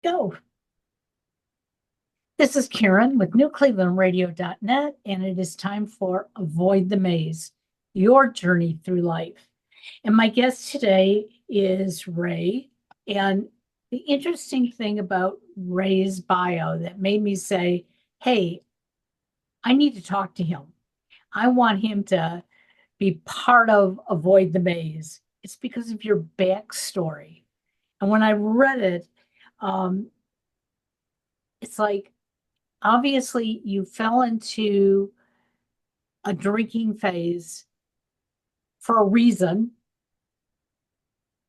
Go. This is Karen with newclevelandradio.net, and it is time for Avoid the Maze, your journey through life. And my guest today is Ray. And the interesting thing about Ray's bio that made me say, hey, I need to talk to him. I want him to be part of Avoid the Maze. It's because of your backstory. And when I read it, um, it's like, obviously you fell into a drinking phase for a reason,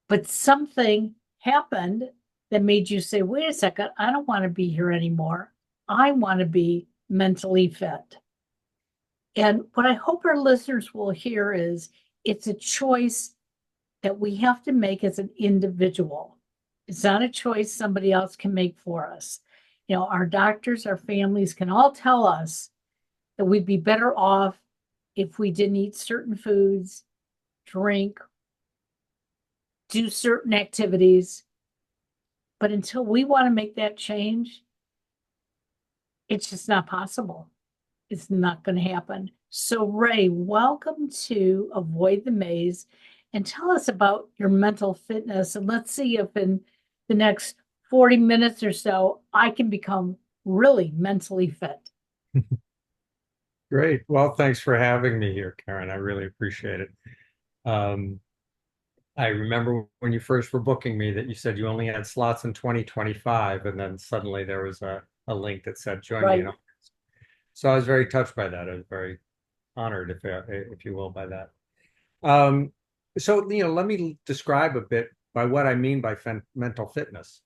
but something happened that made you say, wait a second, I don't want to be here anymore. I want to be mentally fit. And what I hope our listeners will hear is it's a choice that we have to make as an individual. It's not a choice somebody else can make for us. You know, our doctors, our families can all tell us that we'd be better off if we didn't eat certain foods, drink, do certain activities. But until we want to make that change, it's just not possible. It's not going to happen. So, Ray, welcome to Avoid the Maze and tell us about your mental fitness. And let's see if in the next 40 minutes or so, I can become really mentally fit. Great. Well, thanks for having me here, Karen. I really appreciate it. Um, I remember when you first were booking me that you said you only had slots in 2025, and then suddenly there was a link that said join me. Right. So I was very touched by that. I was very honored, if you will, by that. Um, let me describe a bit by what I mean by mental fitness.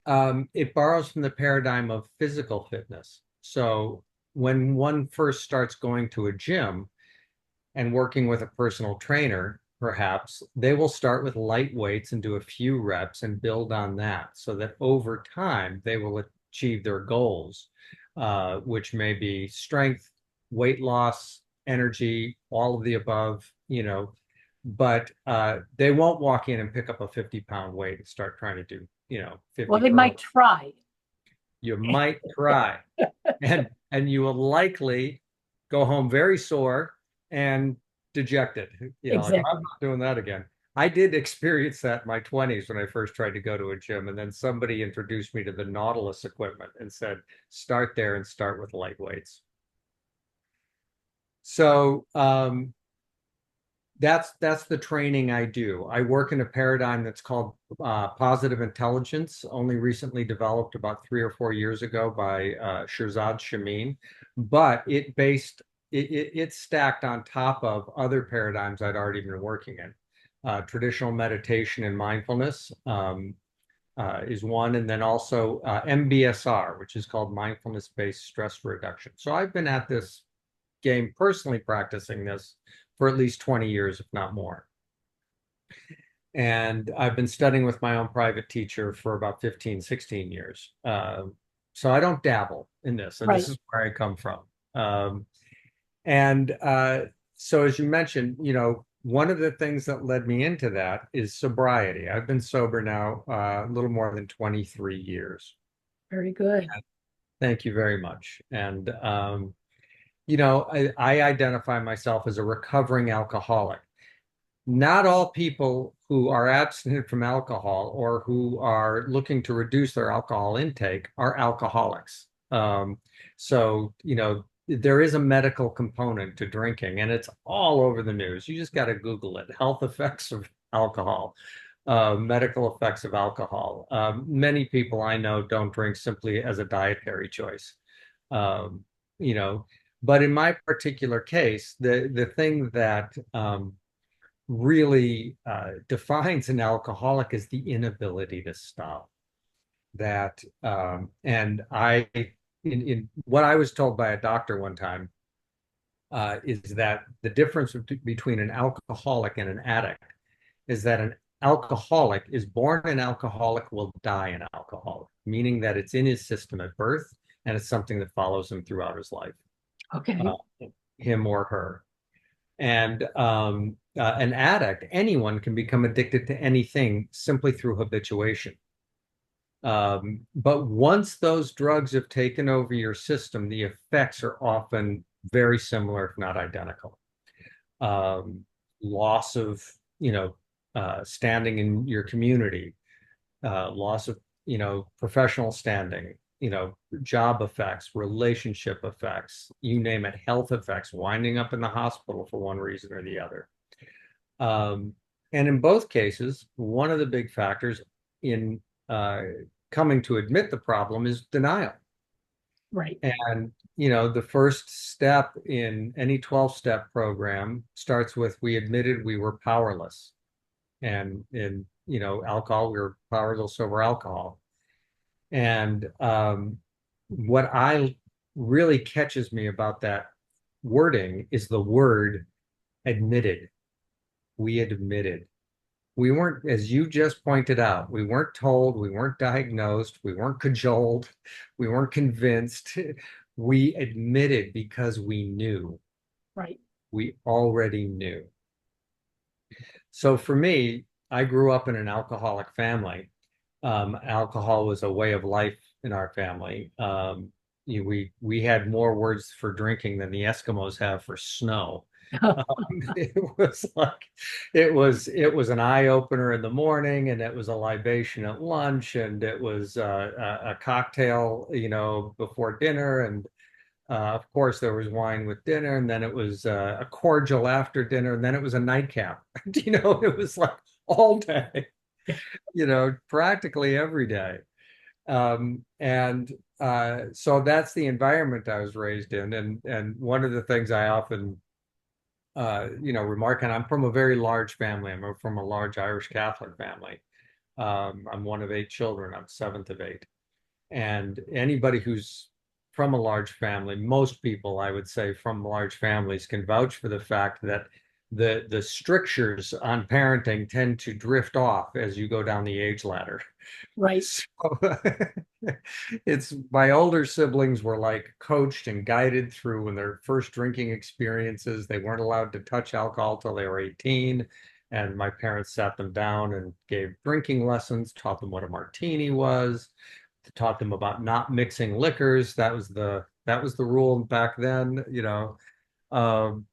It borrows from the paradigm of physical fitness. So when one first starts going to a gym and working with a personal trainer, perhaps they will start with light weights and do a few reps and build on that so that over time they will achieve their goals, which may be strength, weight loss, energy, all of the above, but they won't walk in and pick up a 50-pound weight and start trying to do, Well, 50 they might curls. try. You might try, and you will likely go home very sore and dejected. Like, I'm Exactly. not doing that again. I did experience that in my 20s when I first tried to go to a gym, and then somebody introduced me to the Nautilus equipment and said, start there and start with light weights. So that's the training I do. I work in a paradigm that's called positive intelligence, only recently developed about 3 or 4 years ago by Shirzad Chamine, but it's stacked on top of other paradigms I'd already been working in. Traditional meditation and mindfulness is one, and then also MBSR, which is called mindfulness-based stress reduction. So I've been at this game personally practicing this for at least 20 years, if not more. And I've been studying with my own private teacher for about 15, 16 years. So I don't dabble in this, and this Right. is where I come from. And so, as you mentioned, one of the things that led me into that is sobriety. I've been sober now a little more than 23 years. Very good. Thank you very much. And I identify myself as a recovering alcoholic. Not all people who are abstinent from alcohol or who are looking to reduce their alcohol intake are alcoholics. So, there is a medical component to drinking, and it's all over the news. You just got to Google it. Health effects of alcohol, medical effects of alcohol. Many people I know don't drink simply as a dietary choice. Um, you know, but in my particular case, the thing that really defines an alcoholic is the inability to stop. That and I in what I was told by a doctor one time is that the difference between an alcoholic and an addict is that an alcoholic is born an alcoholic, will die an alcoholic, meaning that it's in his system at birth and it's something that follows him throughout his life, Okay. uh, him or her. And an addict, anyone can become addicted to anything simply through habituation. But once those drugs have taken over your system, the effects are often very similar, if not identical. Um, Loss of, standing in your community, loss of, professional standing, job effects, relationship effects, you name it, health effects, winding up in the hospital for one reason or the other. Um, and in both cases, one of the big factors in coming to admit the problem is denial. Right. And, the first step in any 12-step program starts with we admitted we were powerless. And in, alcohol, we were powerless over alcohol. And what I really catches me about that wording is the word admitted. We admitted. We weren't, as you just pointed out, we weren't told, we weren't diagnosed, we weren't cajoled, we weren't convinced. We admitted because we knew. Right. We already knew. So for me, I grew up in an alcoholic family. Alcohol was a way of life in our family. We had more words for drinking than the Eskimos have for snow. It was like it was an eye opener in the morning, and it was a libation at lunch, and it was a cocktail, before dinner, and of course there was wine with dinner, and then it was a cordial after dinner, and then it was a nightcap. It was like all day, practically every day. And so that's the environment I was raised in, and one of the things I often remark, and I'm from a very large family. I'm from a large Irish Catholic family. I'm one of 8 children. I'm seventh of 8. And anybody who's from a large family, most people, I would say, from large families can vouch for the fact that the strictures on parenting tend to drift off as you go down the age ladder. Right. So it's my older siblings were like coached and guided through when their first drinking experiences. They weren't allowed to touch alcohol till they were 18. And my parents sat them down and gave drinking lessons, taught them what a martini was, taught them about not mixing liquors. That was the rule back then, um,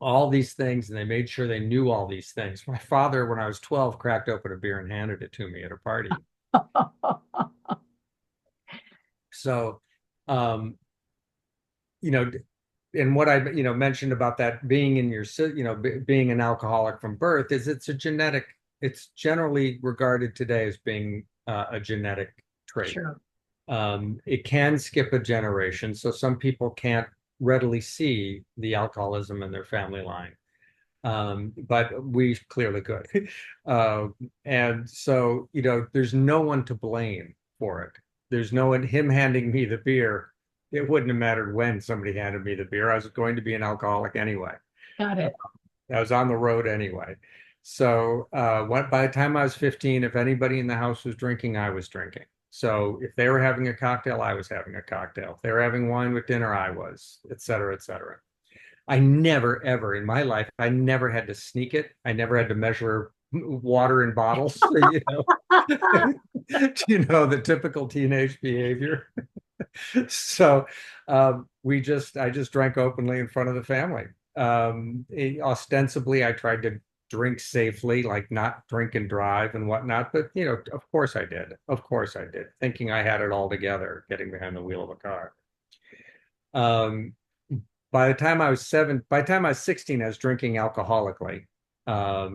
all these things, and they made sure they knew all these things. My father, when I was 12, cracked open a beer and handed it to me at a party. So, um, you know, and what I, mentioned about that being in your, being an alcoholic from birth is it's generally regarded today as being a genetic trait. Sure. It can skip a generation, so some people can't readily see the alcoholism in their family line. But we clearly could. And so, there's no one to blame for it. There's no one, him handing me the beer. It wouldn't have mattered when somebody handed me the beer. I was going to be an alcoholic anyway. Got it. I was on the road anyway. So by the time I was 15, if anybody in the house was drinking, I was drinking. So if they were having a cocktail, I was having a cocktail. If they were having wine with dinner, I was, et cetera, et cetera. I never, ever in my life, I never had to sneak it. I never had to measure water in bottles, the typical teenage behavior. So I just drank openly in front of the family. Ostensibly, I tried to drink safely, like not drink and drive and whatnot. But, of course I did. Of course I did, thinking I had it all together, getting behind the wheel of a car. By the time I was 16, I was drinking alcoholically,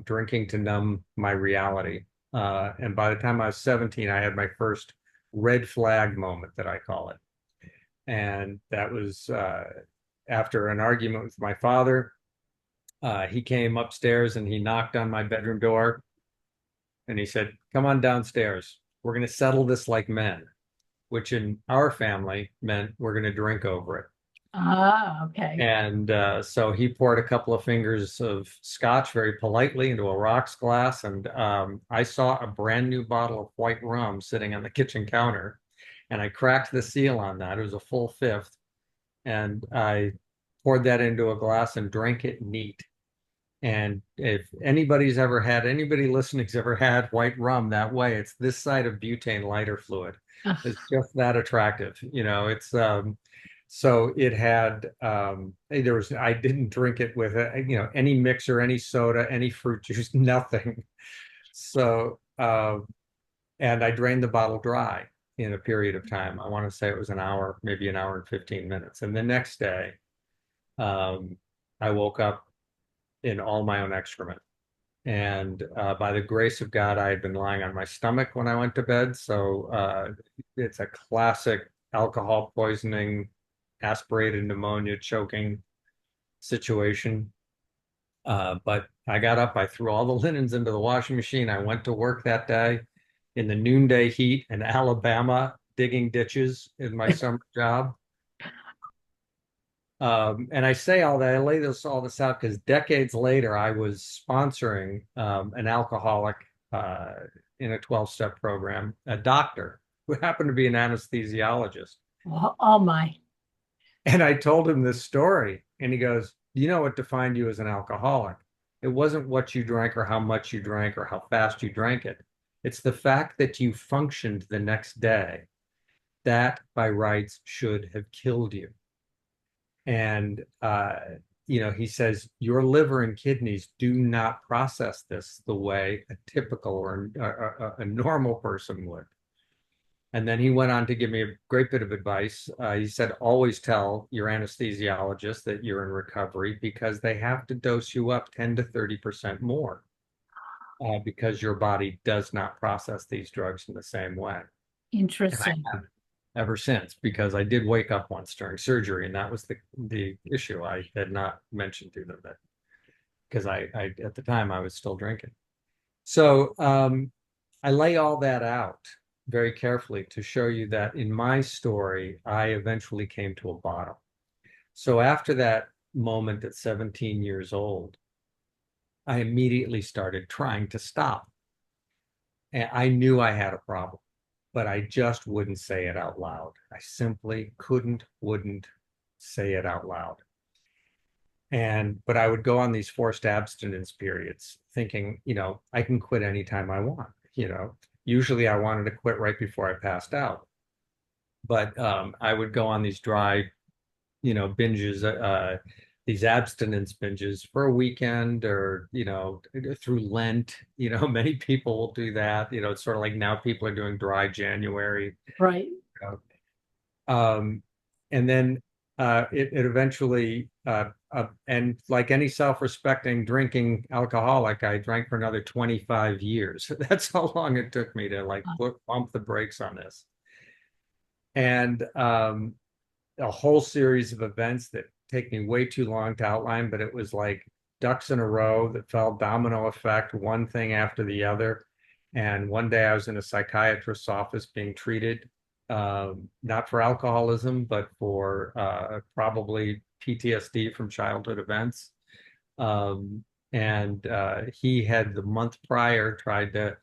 drinking to numb my reality. And by the time I was 17, I had my first red flag moment, that I call it. And that was after an argument with my father. He came upstairs and he knocked on my bedroom door and he said, "Come on downstairs. We're going to settle this like men," which in our family meant we're going to drink over it. Ah, okay. And so he poured a couple of fingers of scotch very politely into a rocks glass. And I saw a brand new bottle of white rum sitting on the kitchen counter. And I cracked the seal on that. It was a full fifth. And I poured that into a glass and drank it neat. And if anybody listening's ever had white rum that way, it's this side of butane lighter fluid. It's just that attractive. So it had I didn't drink it with any mixer, any soda, any fruit juice, nothing. So and I drained the bottle dry in a period of time. I want to say it was an hour, maybe an hour and 15 minutes. And the next day, um, I woke up in all my own excrement. And by the grace of God, I had been lying on my stomach when I went to bed. So it's a classic alcohol poisoning, aspirated pneumonia, choking situation. But I got up, I threw all the linens into the washing machine. I went to work that day in the noonday heat in Alabama, digging ditches in my summer job. And I say all that, I lay all this out because decades later, I was sponsoring an alcoholic in a 12-step program, a doctor who happened to be an anesthesiologist. Oh my. And I told him this story, and he goes, "You know what defined you as an alcoholic? It wasn't what you drank or how much you drank or how fast you drank it. It's the fact that you functioned the next day. That, by rights, should have killed you." And he says your liver and kidneys do not process this the way a typical or a normal person would. And then he went on to give me a great bit of advice. He said, always tell your anesthesiologist that you're in recovery because they have to dose you up 10 to 30% more because your body does not process these drugs in the same way. Interesting. Ever since, because I did wake up once during surgery, and that was the issue. I had not mentioned to them that because I at the time I was still drinking. So I lay all that out very carefully to show you that in my story, I eventually came to a bottom. So after that moment at 17 years old, I immediately started trying to stop. And I knew I had a problem, but I just wouldn't say it out loud. I simply wouldn't say it out loud. But I would go on these forced abstinence periods thinking, I can quit anytime I want. Usually I wanted to quit right before I passed out. But I would go on these dry, binges, these abstinence binges for a weekend or, through Lent. Many people will do that. It's sort of like now people are doing dry January. Right. And then it eventually, and like any self-respecting drinking alcoholic, I drank for another 25 years. That's how long it took me to bump the brakes on this. And a whole series of events that take me way too long to outline, but it was like ducks in a row that fell domino effect, one thing after the other. And one day I was in a psychiatrist's office being treated, not for alcoholism, but for probably PTSD from childhood events. And he had the month prior tried to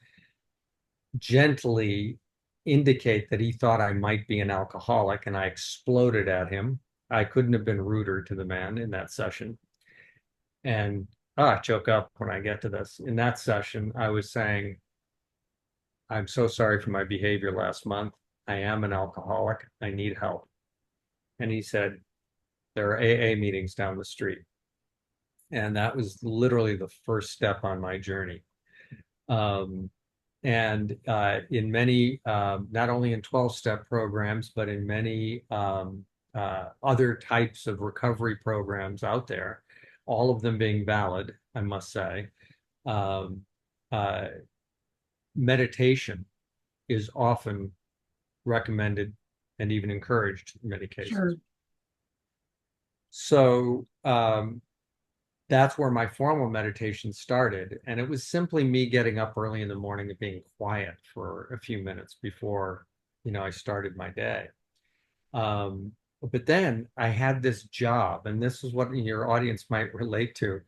gently indicate that he thought I might be an alcoholic, and I exploded at him. I couldn't have been ruder to the man in that session. And I choke up when I get to this. In that session, I was saying, "I'm so sorry for my behavior last month. I am an alcoholic. I need help." And he said, "There are AA meetings down the street." And that was literally the first step on my journey. And in many, not only in 12-step programs, but in many other types of recovery programs out there, all of them being valid, I must say, meditation is often recommended and even encouraged in many cases. Sure. So that's where my formal meditation started. And it was simply me getting up early in the morning and being quiet for a few minutes before, I started my day. But then I had this job, and this is what your audience might relate to,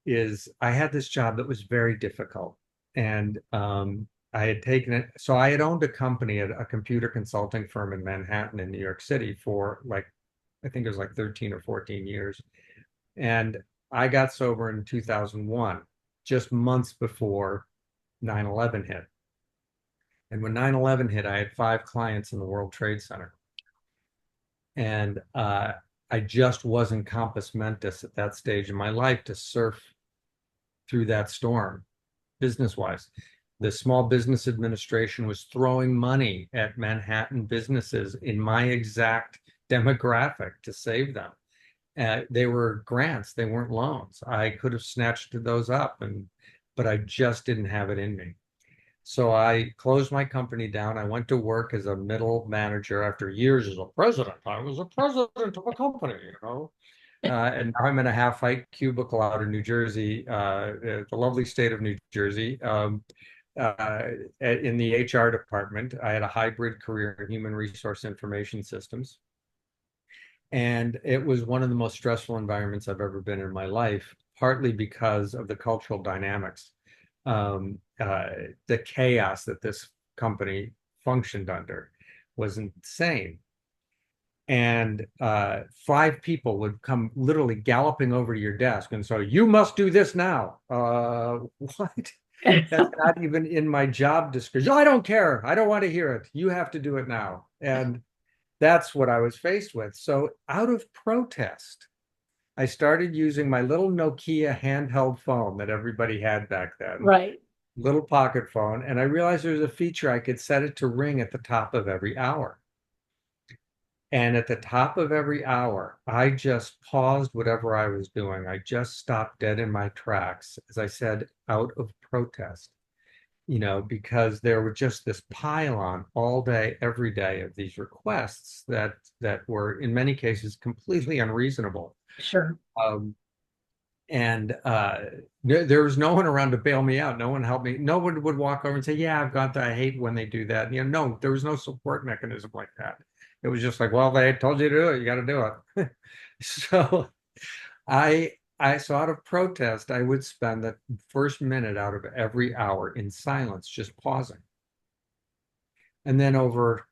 is I had this job that was very difficult. And I had taken it. So I had owned a company at a computer consulting firm in Manhattan in New York City for I think it was 13 or 14 years. And I got sober in 2001, just months before 9/11 hit. And when 9/11 hit, I had 5 clients in the World Trade Center. And I just wasn't compos mentis at that stage in my life to surf through that storm, business-wise. The Small Business Administration was throwing money at Manhattan businesses in my exact demographic to save them. They were grants, they weren't loans. I could have snatched those up, but I just didn't have it in me. So I closed my company down. I went to work as a middle manager after years as a president. I was a president of a company, you know. And now I'm in a half-height cubicle out in New Jersey, the lovely state of New Jersey, in the HR department. I had a hybrid career in human resource information systems. And it was one of the most stressful environments I've ever been in my life, partly because of the cultural dynamics. The chaos that this company functioned under was insane. And 5 people would come literally galloping over to your desk and so you must do this now. What? That's not even in my job description. I don't care. I don't want to hear it. You have to do it now. And that's what I was faced with. So out of protest, I started using my little Nokia handheld phone that everybody had back then. Right. Little pocket phone. And I realized there was a feature I could set it to ring at the top of every hour. And at the top of every hour, I just paused whatever I was doing. I just stopped dead in my tracks, as I said, out of protest, you know, because there were just this pile on all day, every day of these requests that were in many cases completely unreasonable. Sure. And there was no one around to bail me out. No one helped me. No one would walk over and say, yeah, I've got that. I hate when they do that. You know, no, there was no support mechanism like that. It was just like, well, they told you to do it. You got to do it. So so out of protest, I would spend the first minute out of every hour in silence, just pausing. And then over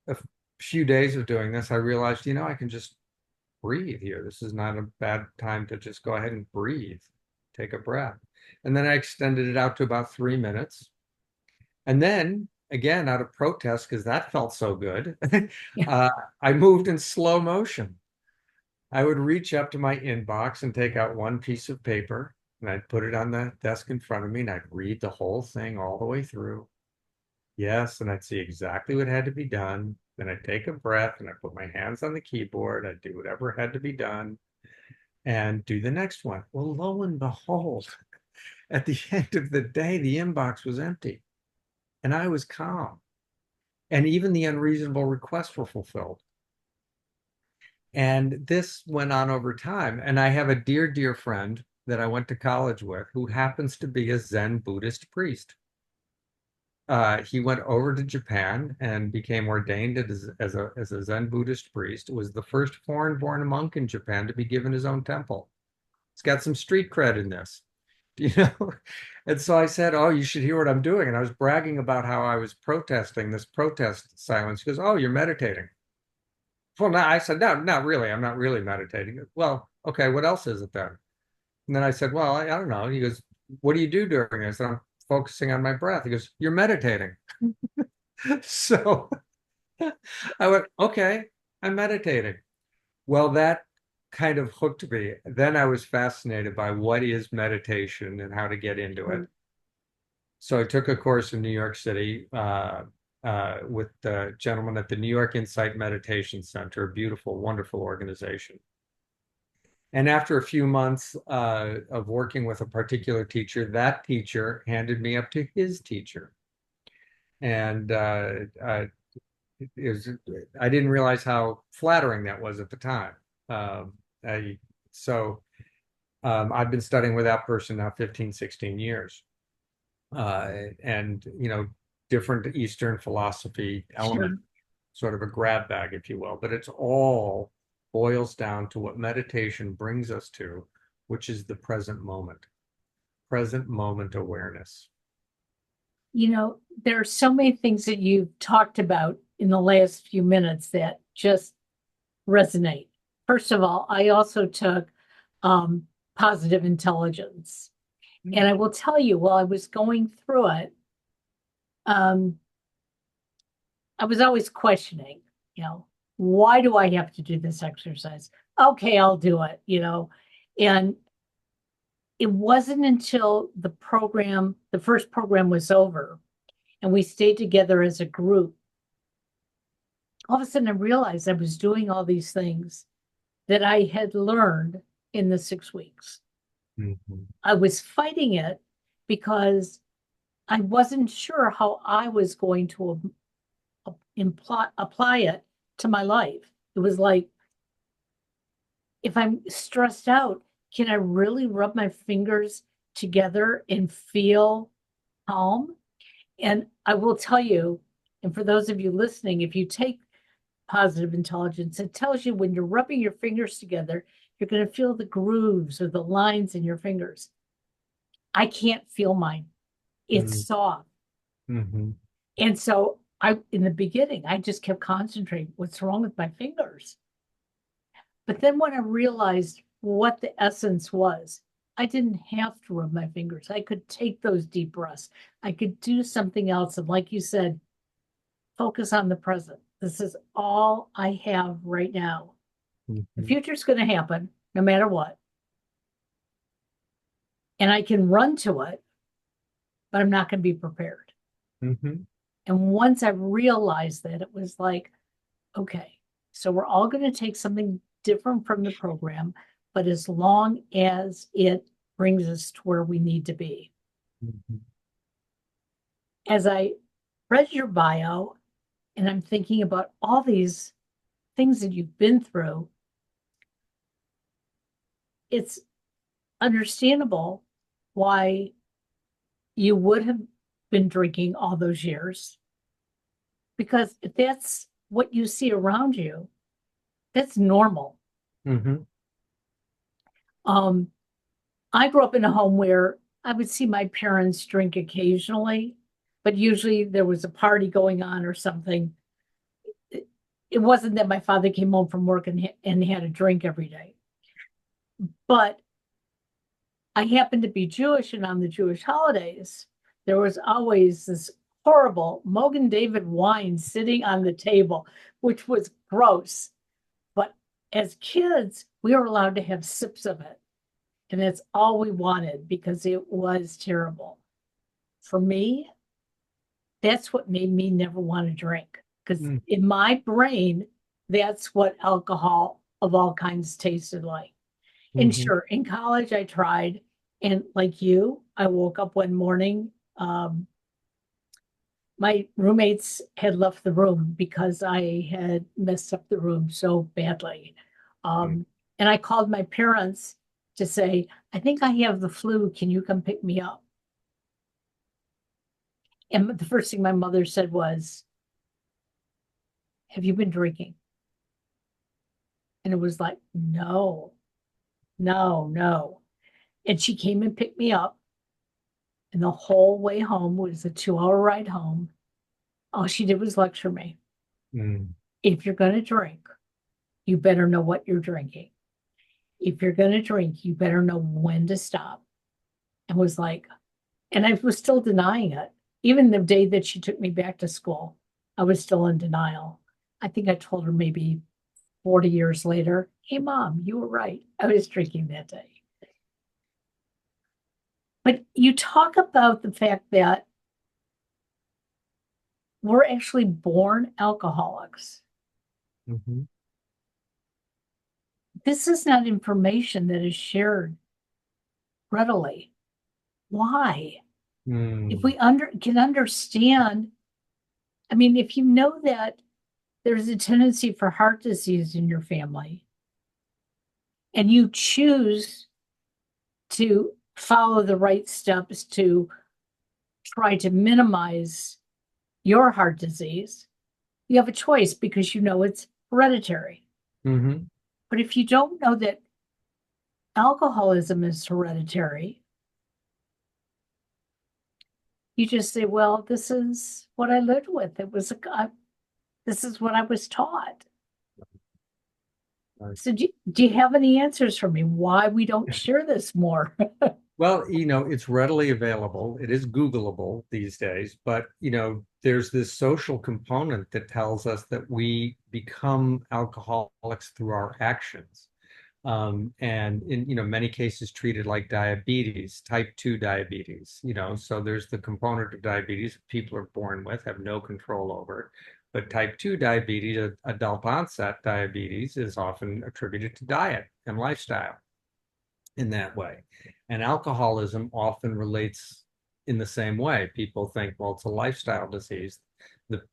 a few days of doing this, I realized, you know, I can just breathe here. This is not a bad time to just go ahead and breathe, take a breath. And then I extended it out to about 3 minutes. And then again, out of protest, because that felt so good, I moved in slow motion. I would reach up to my inbox and take out one piece of paper and I'd put it on the desk in front of me and I'd read the whole thing all the way through. Yes, and I'd see exactly what had to be done. Then I'd take a breath and I'd put my hands on the keyboard. I'd do whatever had to be done and do the next one. Well, lo and behold, at the end of the day, the inbox was empty and I was calm. And even the unreasonable requests were fulfilled. And this went on over time. And I have a dear, dear friend that I went to college with who happens to be a Zen Buddhist priest. He went over to Japan and became ordained as a Zen Buddhist priest. Was the first foreign-born monk in Japan to be given his own temple. It's got some street cred in this, you know? And so I said, oh, you should hear what I'm doing. And I was bragging about how I was protesting this protest silence. He goes, oh, you're meditating. Well, no, I said, no, not really. I'm not really meditating. Well, okay, what else is it then? And then I said, well, I don't know. He goes, what do you do during this? And I'm focusing on my breath. He goes, you're meditating. So I went, okay, I'm meditating. Well, that kind of hooked me. Then I was fascinated by what is meditation and how to get into it. So I took a course in New York City with the gentleman at the New York Insight Meditation Center, a beautiful, wonderful organization. And after a few months of working with a particular teacher, that teacher handed me up to his teacher. And I didn't realize how flattering that was at the time. I've been studying with that person now 15, 16 years. And, you know, different Eastern philosophy element, sort of a grab bag, if you will, but it's all boils down to what meditation brings us to, which is the present moment awareness. You know, there are so many things that you've talked about in the last few minutes that just resonate. First of all, I also took positive intelligence. And I will tell you, while I was going through it, I was always questioning, why do I have to do this exercise? Okay, I'll do it, and it wasn't until the first program was over and we stayed together as a group. All of a sudden I realized I was doing all these things that I had learned in the 6 weeks. Mm-hmm. I was fighting it because I wasn't sure how I was going to apply it to my life. It was like, if I'm stressed out, can I really rub my fingers together and feel calm? And I will tell you, and for those of you listening, if you take positive intelligence, it tells you when you're rubbing your fingers together, you're going to feel the grooves or the lines in your fingers. I can't feel mine. It's soft. Mm-hmm. And so in the beginning, I just kept concentrating, what's wrong with my fingers? But then when I realized what the essence was, I didn't have to rub my fingers. I could take those deep breaths. I could do something else. And like you said, focus on the present. This is all I have right now. Mm-hmm. The future's going to happen no matter what. And I can run to it, but I'm not going to be prepared. Mm-hmm. And once I realized that, it was like, okay, so we're all going to take something different from the program, but as long as it brings us to where we need to be. Mm-hmm. As I read your bio, and I'm thinking about all these things that you've been through, it's understandable why you would have been drinking all those years. Because if that's what you see around you, that's normal. Mm-hmm. I grew up in a home where I would see my parents drink occasionally, but usually there was a party going on or something. It wasn't that my father came home from work and had a drink every day. But I happened to be Jewish, and on the Jewish holidays, there was always this horrible Mogen David wine sitting on the table, which was gross. But as kids, we were allowed to have sips of it. And that's all we wanted because it was terrible. For me, that's what made me never want to drink. Because in my brain, that's what alcohol of all kinds tasted like. And sure, in college, I tried. And like you, I woke up one morning. My roommates had left the room because I had messed up the room so badly. And I called my parents to say, I think I have the flu. Can you come pick me up? And the first thing my mother said was, have you been drinking? And it was like, no, no, no. And she came and picked me up. And the whole way home was a 2-hour ride home. All she did was lecture me. If you're going to drink, you better know what you're drinking. If you're going to drink, you better know when to stop. And was like, and I was still denying it. Even the day that she took me back to school, I was still in denial. I think I told her maybe 40 years later, hey, Mom, you were right. I was drinking that day. But you talk about the fact that we're actually born alcoholics. Mm-hmm. This is not information that is shared readily. Why? If we can understand, I mean, if you know that there's a tendency for heart disease in your family, and you choose to follow the right steps to try to minimize your heart disease, you have a choice because you know it's hereditary. Mm-hmm. But if you don't know that alcoholism is hereditary, you just say, well, this is what I lived with. This is what I was taught. So do you have any answers for me why we don't share this more? Well, it's readily available. It is Googleable these days, but, there's this social component that tells us that we become alcoholics through our actions. And in, many cases treated like diabetes, type 2 diabetes, so there's the component of diabetes people are born with, have no control over it. But type 2 diabetes, adult onset diabetes, is often attributed to diet and lifestyle in that way. And alcoholism often relates in the same way. People think, well, it's a lifestyle disease.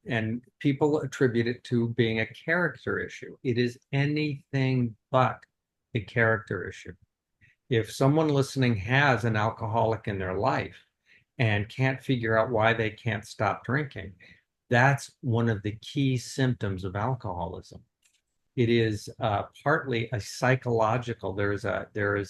And people attribute it to being a character issue. It is anything but a character issue. If someone listening has an alcoholic in their life and can't figure out why they can't stop drinking, that's one of the key symptoms of alcoholism. It is partly a psychological, there is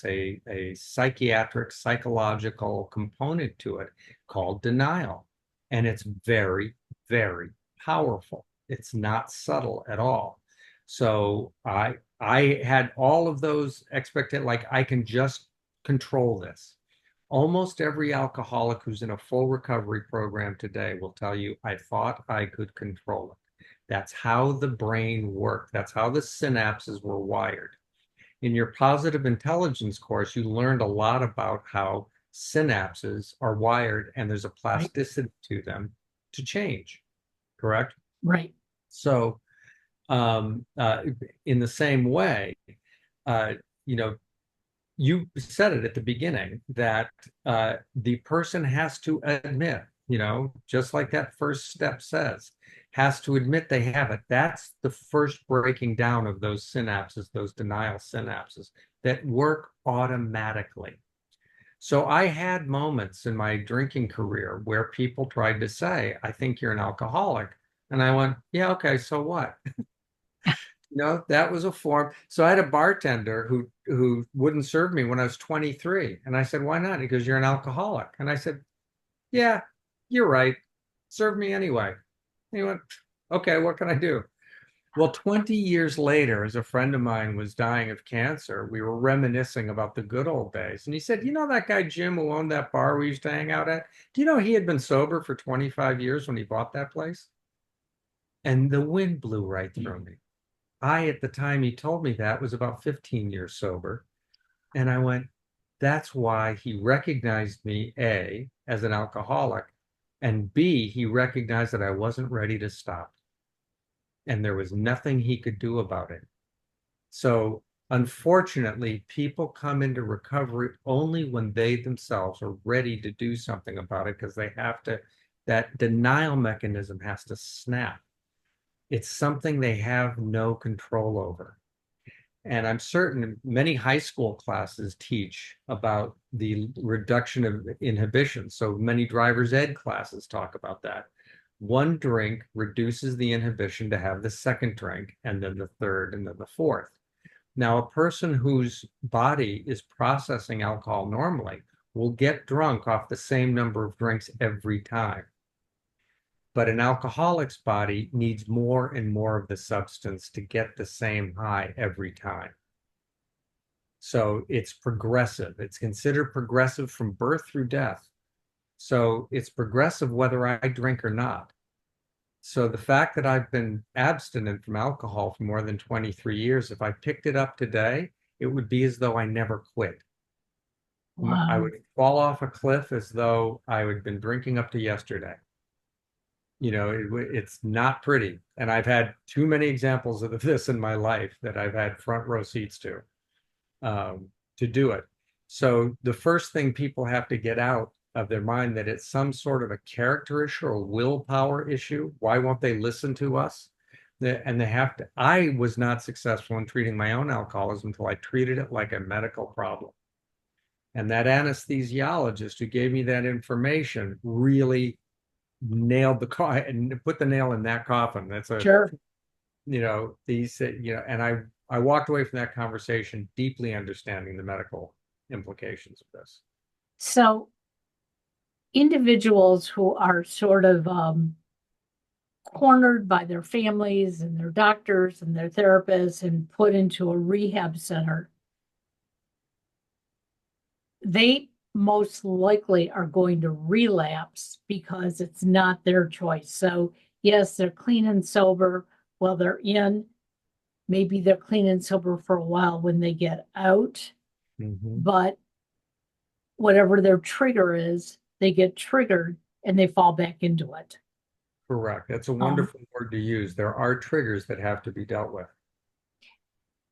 a psychiatric, psychological component to it called denial. And it's very, very powerful. It's not subtle at all. So I had all of those expectations, like I can just control this. Almost every alcoholic who's in a full recovery program today will tell you, I thought I could control it. That's how the brain worked. That's how the synapses were wired. In your positive intelligence course, you learned a lot about how synapses are wired and there's a plasticity to them to change, correct? Right. So in the same way, you said it at the beginning that the person has to admit, just like that first step says, has to admit they have it. That's the first breaking down of those synapses, those denial synapses that work automatically. So I had moments in my drinking career where people tried to say, I think you're an alcoholic. And I went, yeah, okay, so what? That was a form. So I had a bartender who wouldn't serve me when I was 23. And I said, why not? He goes, you're an alcoholic. And I said, yeah, you're right. Serve me anyway. And he went, okay, what can I do? Well, 20 years later, as a friend of mine was dying of cancer, we were reminiscing about the good old days. And he said, that guy Jim who owned that bar we used to hang out at? Do you know he had been sober for 25 years when he bought that place? And the wind blew right through me. At the time he told me that, was about 15 years sober. And I went, that's why he recognized me, A, as an alcoholic, and B, he recognized that I wasn't ready to stop. And there was nothing he could do about it. So unfortunately, people come into recovery only when they themselves are ready to do something about it, because they have to, that denial mechanism has to snap. It's something they have no control over. And I'm certain many high school classes teach about the reduction of inhibition. So many driver's ed classes talk about that. One drink reduces the inhibition to have the second drink, and then the third, and then the fourth. Now, a person whose body is processing alcohol normally will get drunk off the same number of drinks every time. But an alcoholic's body needs more and more of the substance to get the same high every time. So it's progressive. It's considered progressive from birth through death. So it's progressive whether I drink or not. So the fact that I've been abstinent from alcohol for more than 23 years, if I picked it up today, it would be as though I never quit. Wow. I would fall off a cliff as though I had been drinking up to yesterday. It's not pretty. And I've had too many examples of this in my life that I've had front row seats to do it. So the first thing people have to get out of their mind that it's some sort of a character issue or willpower issue. Why won't they listen to us? And they have to. I was not successful in treating my own alcoholism until I treated it like a medical problem. And that anesthesiologist who gave me that information really nailed the car and put the nail in that coffin. That's a Sure. And I walked away from that conversation deeply understanding the medical implications of this. So individuals who are sort of cornered by their families and their doctors and their therapists and put into a rehab center, they most likely are going to relapse because it's not their choice. So yes, they're clean and sober while they're in. Maybe they're clean and sober for a while when they get out, but whatever their trigger is, they get triggered and they fall back into it. Correct. That's a wonderful word to use. There are triggers that have to be dealt with.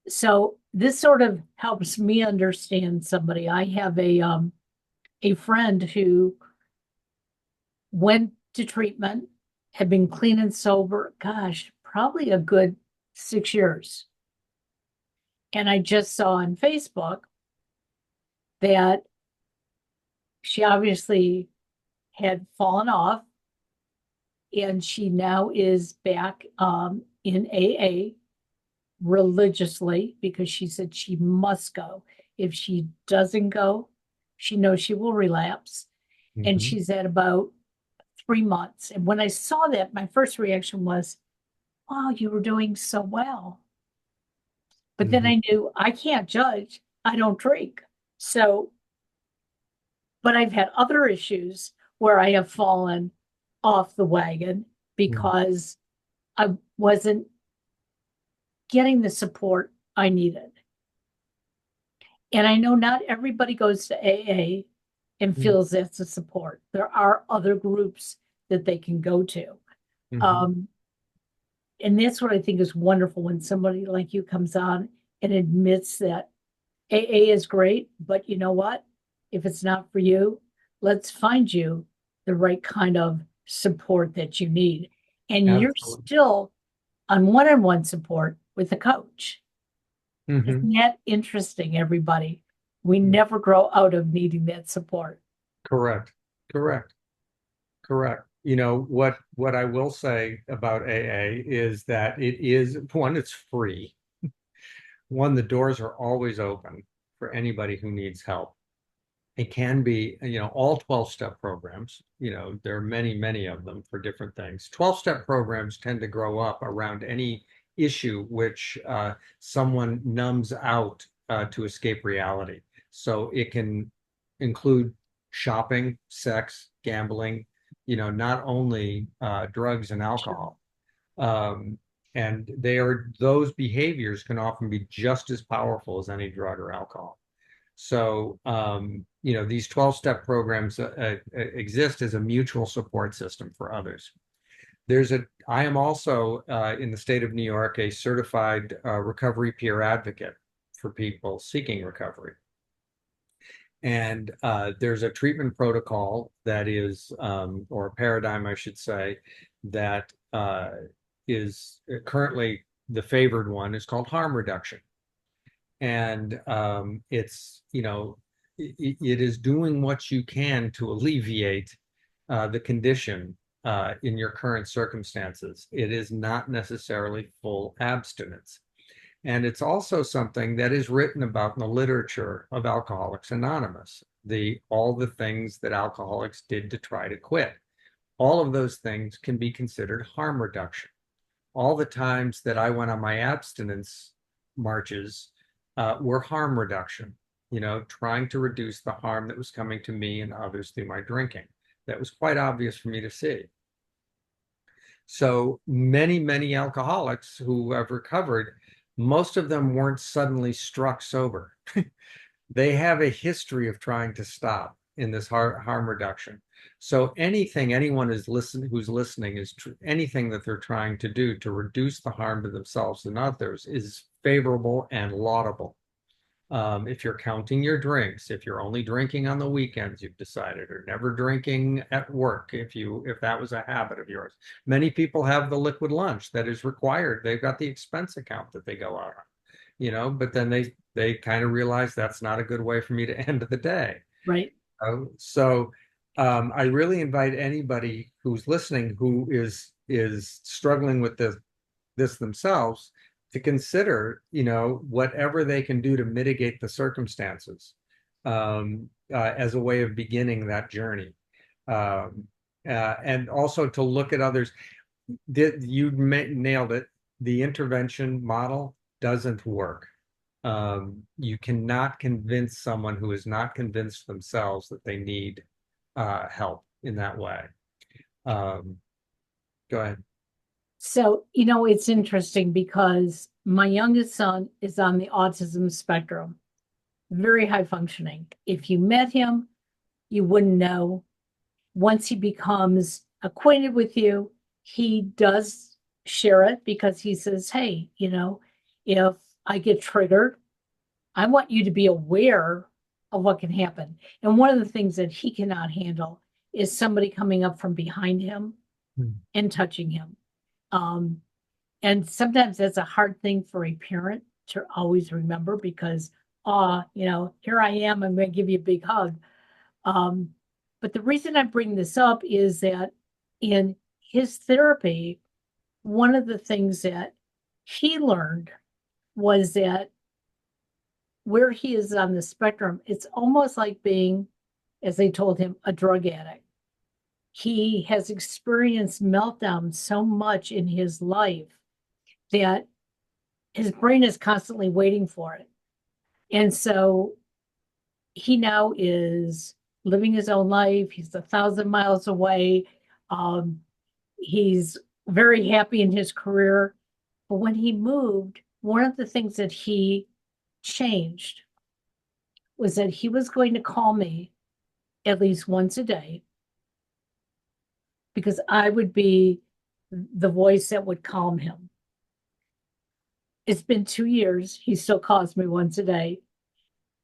So this sort of helps me understand somebody. I have a friend who went to treatment, had been clean and sober, gosh, probably a good 6 years. And I just saw on Facebook that she obviously had fallen off, and she now is back in AA religiously because she said she must go. If she doesn't go, she knows she will relapse. And she's at about 3 months. And when I saw that, my first reaction was, wow, you were doing so well. But then I knew I can't judge. I don't drink. So, but I've had other issues where I have fallen off the wagon because I wasn't getting the support I needed. And I know not everybody goes to AA and feels that's a support. There are other groups that they can go to. And that's what I think is wonderful when somebody like you comes on and admits that AA is great, but you know what? If it's not for you, let's find you the right kind of support that you need. And you're still on one-on-one support with a coach. Isn't that interesting, everybody? We never grow out of needing that support. Correct. You know, what I will say about AA is that it is, one, it's free. One, the doors are always open for anybody who needs help. It can be, you know, all 12-step programs, you know, there are many, many of them for different things. 12-step programs tend to grow up around any issue which someone numbs out to escape reality. So it can include shopping, sex, gambling, you know, not only drugs and alcohol. And those behaviors can often be just as powerful as any drug or alcohol. So, you know, these 12-step programs exist as a mutual support system for others. I am also in the state of New York, a certified recovery peer advocate for people seeking recovery. And there's a treatment protocol that is, or a paradigm, I should say, that is currently the favored one is called harm reduction. And it's, you know, it is doing what you can to alleviate the condition in your current circumstances. It is not necessarily full abstinence. And it's also something that is written about in the literature of Alcoholics Anonymous, all the things that alcoholics did to try to quit. All of those things can be considered harm reduction. All the times that I went on my abstinence marches were harm reduction, you know, trying to reduce the harm that was coming to me and others through my drinking. That was quite obvious for me to see. So many, many alcoholics who have recovered, most of them weren't suddenly struck sober. They have a history of trying to stop in this harm reduction. So anything anyone who's listening is anything that they're trying to do to reduce the harm to themselves and others is favorable and laudable. If you're counting your drinks, if you're only drinking on the weekends, you've decided, or never drinking at work, if that was a habit of yours. Many people have the liquid lunch that is required. They've got the expense account that they go out on, you know, but then they kind of realize that's not a good way for me to end the day. Right. So I really invite anybody who's listening who is struggling with this themselves to consider, you know, whatever they can do to mitigate the circumstances as a way of beginning that journey. And also to look at others. nailed it. The intervention model doesn't work. You cannot convince someone who is not convinced themselves that they need help in that way. Go ahead. So, it's interesting because my youngest son is on the autism spectrum, very high functioning. If you met him, you wouldn't know. Once he becomes acquainted with you, he does share it because he says, hey, if I get triggered, I want you to be aware of what can happen. And one of the things that he cannot handle is somebody coming up from behind him and touching him. And sometimes that's a hard thing for a parent to always remember because, here I am, I'm going to give you a big hug. But the reason I bring this up is that in his therapy, one of the things that he learned was that where he is on the spectrum, it's almost like being, as they told him, a drug addict. He has experienced meltdowns so much in his life that his brain is constantly waiting for it. And so he now is living his own life. He's 1,000 miles away. He's very happy in his career. But when he moved, one of the things that he changed was that he was going to call me at least once a day because I would be the voice that would calm him. It's been 2 years. He still calls me once a day.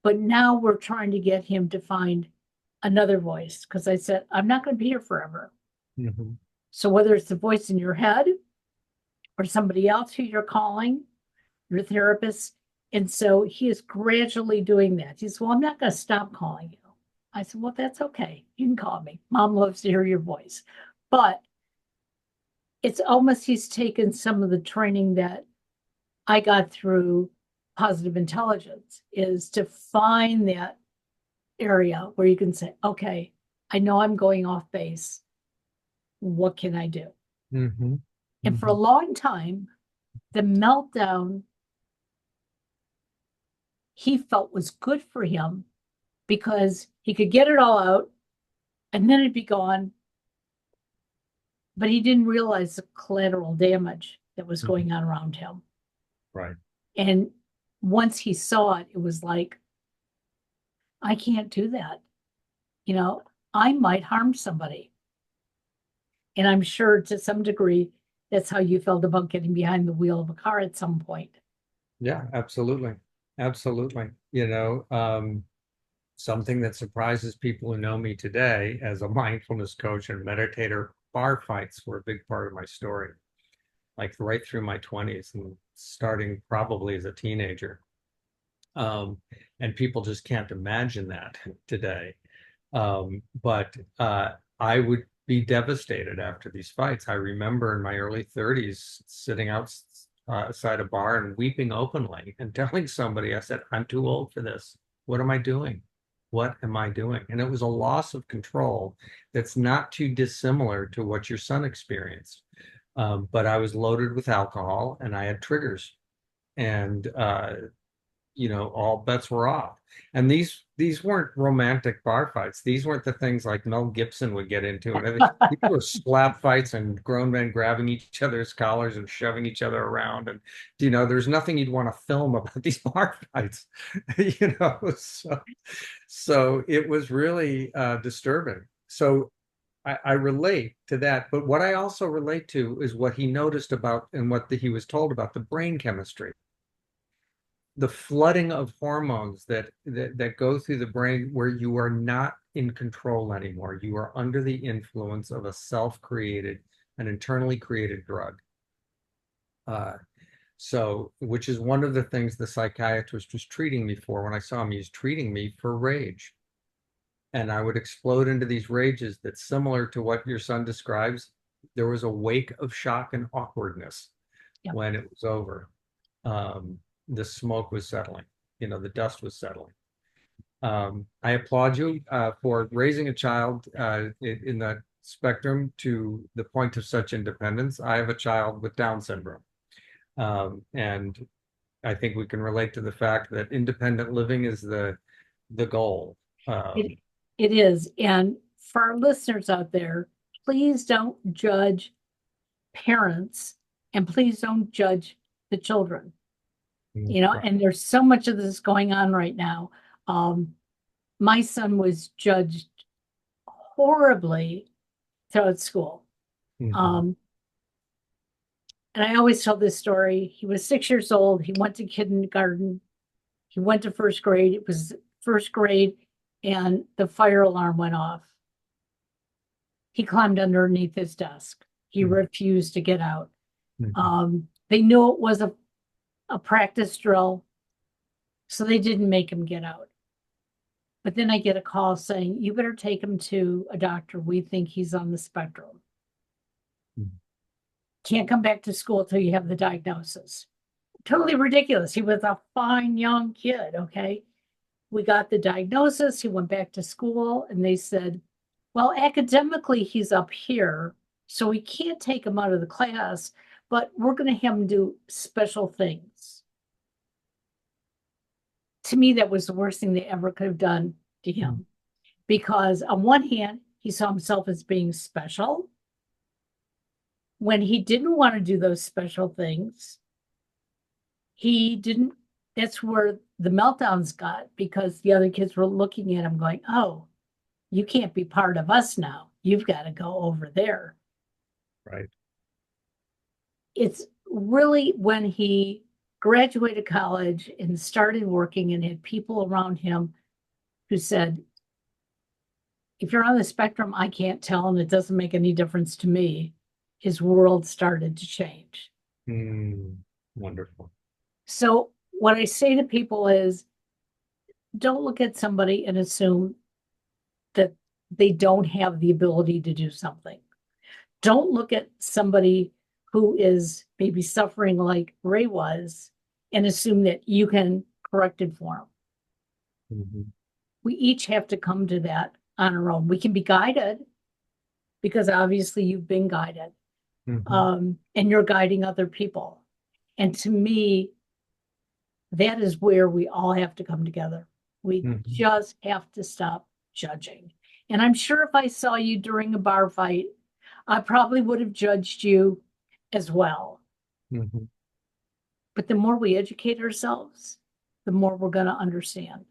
But now we're trying to get him to find another voice because I said, I'm not going to be here forever. Mm-hmm. So whether it's the voice in your head or somebody else who you're calling, your therapist. And so he is gradually doing that. He says, well, I'm not going to stop calling you. I said, well, that's okay. You can call me. Mom loves to hear your voice. But it's almost he's taken some of the training that I got through positive intelligence is to find that area where you can say, okay, I know I'm going off base. What can I do? Mm-hmm. And for a long time, the meltdown he felt was good for him because he could get it all out and then it'd be gone. But he didn't realize the collateral damage that was going on around him. Right. And once he saw it, it was like, I can't do that. I might harm somebody. And I'm sure to some degree, that's how you felt about getting behind the wheel of a car at some point. Yeah, absolutely. Absolutely. Something that surprises people who know me today as a mindfulness coach and meditator, bar fights were a big part of my story, like right through my 20s and starting probably as a teenager. And people just can't imagine that today. But I would be devastated after these fights. I remember in my early 30s sitting outside a bar and weeping openly and telling somebody, I said, I'm too old for this. What am I doing? What am I doing? And it was a loss of control that's not too dissimilar to what your son experienced. But I was loaded with alcohol and I had triggers. And all bets were off. And these weren't romantic bar fights. These weren't the things like Mel Gibson would get into. And these were slap fights and grown men grabbing each other's collars and shoving each other around. And there's nothing you'd want to film about these bar fights. So it was really disturbing. So I relate to that. But what I also relate to is what he noticed about and what he was told about the brain chemistry. The flooding of hormones that go through the brain where you are not in control anymore. You are under the influence of a self-created, an internally created drug. Which is one of the things the psychiatrist was treating me for. When I saw him, he was treating me for rage. And I would explode into these rages that's similar to what your son describes. There was a wake of shock and awkwardness when it was over. The smoke was settling, the dust was settling. I applaud you for raising a child in the spectrum to the point of such independence. I have a child with Down syndrome. And I think we can relate to the fact that independent living is the goal. It is. And for our listeners out there, please don't judge parents and please don't judge the children. Right. And there's so much of this going on right now. My son was judged horribly throughout school. Mhm. And I always tell this story. He was 6 years old. He went to kindergarten. He went to first grade. It was first grade, and the fire alarm went off. He climbed underneath his desk. He refused to get out. They knew it was a practice drill, so they didn't make him get out. But then I get a call saying, you better take him to a doctor. We think he's on the spectrum. Can't come back to school till you have the diagnosis. Totally ridiculous. He was a fine young kid, okay? We got the diagnosis. He went back to school, and they said, well, academically, he's up here, so we can't take him out of the class, but we're going to have him do special things. To me, that was the worst thing they ever could have done to him. Because on one hand, he saw himself as being special. When he didn't want to do those special things, that's where the meltdowns got, because the other kids were looking at him going, oh, you can't be part of us now. You've got to go over there. Right. It's really when he graduated college and started working and had people around him who said, if you're on the spectrum, I can't tell, and it doesn't make any difference to me. His world started to change. Wonderful. So what I say to people is, don't look at somebody and assume that they don't have the ability to do something. Don't look at somebody who is maybe suffering like Ray was and assume that you can correct it for him. We each have to come to that on our own. We can be guided, because obviously you've been guided, and you're guiding other people. And to me, that is where we all have to come together. We just have to stop judging. And I'm sure if I saw you during a bar fight, I probably would have judged you as well. But the more we educate ourselves, the more we're going to understand.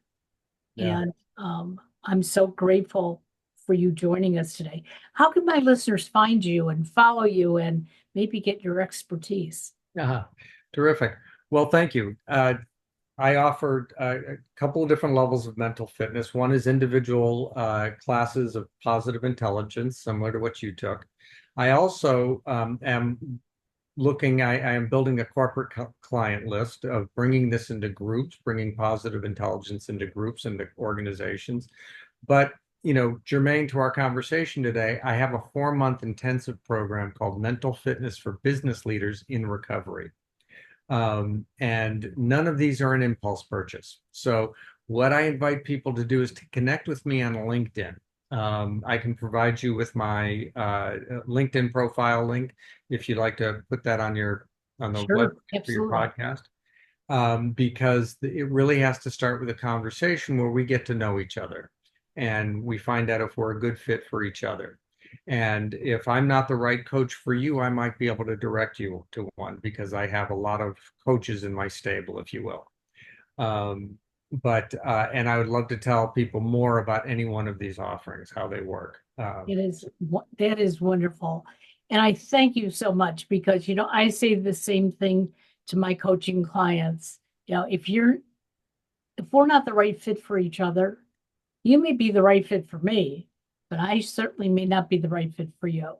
Yeah. And I'm so grateful for you joining us today. How can my listeners find you and follow you and maybe get your expertise? Terrific. Well, thank you. I offered a couple of different levels of mental fitness. One is individual classes of positive intelligence, similar to what you took. I also am looking, I am building a corporate client list of bringing this into groups, bringing positive intelligence into groups, into organizations. But, germane to our conversation today, I have a 4-month intensive program called Mental Fitness for Business Leaders in Recovery. And none of these are an impulse purchase. So what I invite people to do is to connect with me on LinkedIn. I can provide you with my LinkedIn profile link if you'd like to put that on the web for your podcast. Because it really has to start with a conversation where we get to know each other and we find out if we're a good fit for each other. And if I'm not the right coach for you, I might be able to direct you to one, because I have a lot of coaches in my stable, if you will. And I would love to tell people more about any one of these offerings, how they work. That is wonderful. And I thank you so much, because, I say the same thing to my coaching clients. If we're not the right fit for each other, you may be the right fit for me, but I certainly may not be the right fit for you.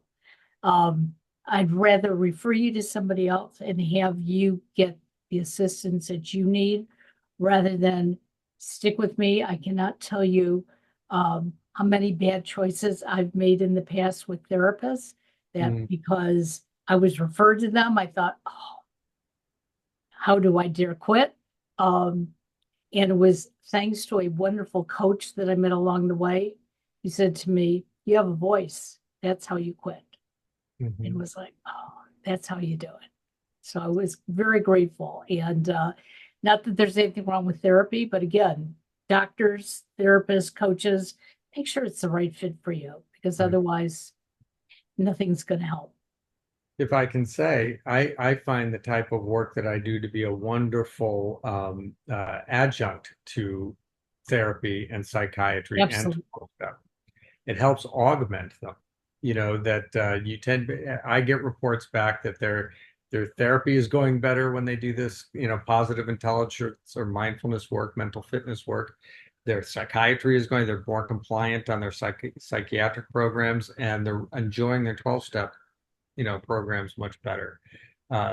I'd rather refer you to somebody else and have you get the assistance that you need, rather than stick with me. I cannot tell you how many bad choices I've made in the past with therapists, that because I was referred to them, I thought, oh, how do I dare quit? And it was thanks to a wonderful coach that I met along the way. He said to me, you have a voice. that's how you quit. And was like, oh, that's how you do it. So I was very grateful. And not that there's anything wrong with therapy, but again, doctors, therapists, coaches, make sure it's the right fit for you, because otherwise nothing's going to help. If I can say, I find the type of work that I do to be a wonderful adjunct to therapy and psychiatry and Absolutely. stuff. It helps augment them. You know, that you tend, I get reports back that their therapy is going better when they do this, you know, positive intelligence or mindfulness work, mental fitness work. Their psychiatry is going, they're more compliant on their psychiatric programs, and they're enjoying their 12-step, you know, programs much better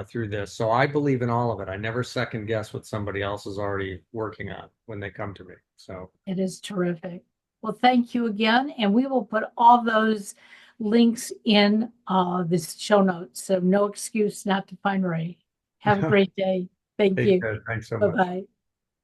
through this. So I believe in all of it. I never second guess what somebody else is already working on when they come to me. So it is terrific. Well, thank you again. And we will put all those links in this show notes. So no excuse not to find Ray. Have a great day. Thank you. Thanks so much. Bye-bye.